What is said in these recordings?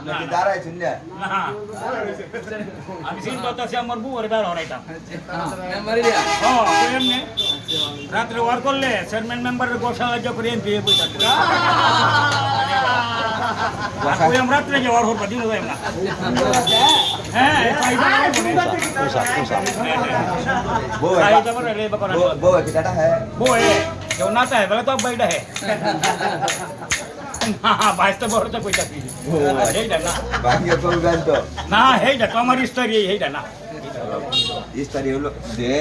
নাকি দাঁড়াই শুনলে না আমি চিন্তা করতেছি আমার বউ ওরে দাঁড় হরাইতাম এমনি রাত্রে ওয়ার করলে চেয়ারম্যান মেম্বারের গোসা লাজ্জা করে এমপি বইতাম রাত্রে যে ওয়ার হরবা দিন যাই না হ্যাঁ বউ কি টাটা হ্যাঁ वो है जो नाता है बोला तो अब बैठा है हाँ बाईस तो बहुत तो कोई जाती है ना বাকি কোন গান তো ना है ना तो हमारी स्टोरी है ना ইস্তারি হলো দে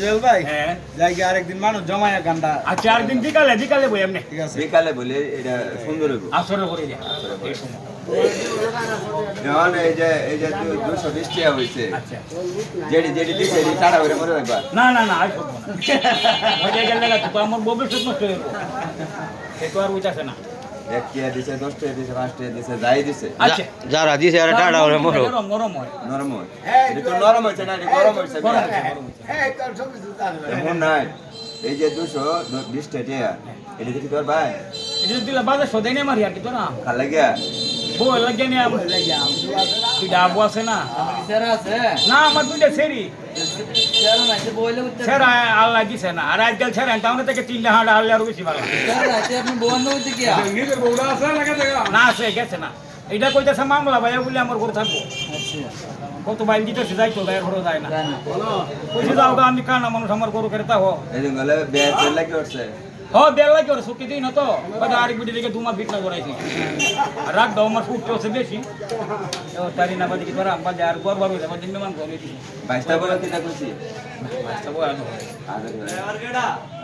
জেল ভাই হ্যাঁ যাই কি আরেকদিন মানুষ জমায়া গান্ডা আচ্ছা একদিন বিকালে বই এমনি ঠিক আছে বিকালে বলে এটা সুন্দর হইব আসরে করে যা এই সময় যখন এই যে 220 টাকা হইছে আচ্ছা যেডি দিছে এডি টাটা করে মরে রাখবা না আজ করবো না মজা গেলে তো আমার ভবিষ্যৎ নষ্ট হয়ে যাবে এই তো আর উইতাছে না 1 টাকা দিছে 10 টাকা দিছে 5 টাকা দিছে যাই দিছে আচ্ছা যারা দিছে আর টাটা ওরে মরো নরম হয় নরম হয় এটা তো নরম হইছে না এটা গরম হইছে এমন নাই এই যে 220 টাকা এটা দিতে তোর ভাই এটা দিলে বাজে সদাই নে মারি আর কি তো না খালা গিয়া বউ লাগে না তুই ডাবু আছে না না আমার দুইটা সেরি ছেড়া আল্লাহ দিছে না আর আজকাল ছেড়া তাহলে থেকে 3টা হাঁটা আল্লাহ আরো বেশি ভালো না আছে গেছে না এটা কইতেছে মামলা ভাইয়া বলে আমার ঘর থাকবো কত বাইল দিতেছে যাইতো ভাইয়ের ঘরে যায় না কইছে যাও গা আমি কানা মানুষ আমার গরু খেতে তাও এই যে গলে বেশ লাগি উঠছে বেল লাগে ওরা ছুটি দিই না তো আরেক বিটি থেকে 2 মাস বিটনা করাইছি আর রাত দাও আমার ফুট হচ্ছে বেশি তারি না বাদি কি তোরা বাজে আর গরবার হইছে বাদি মেমান করে দিছি 22টা বলে কিনা কইছি 22টা বয়ানো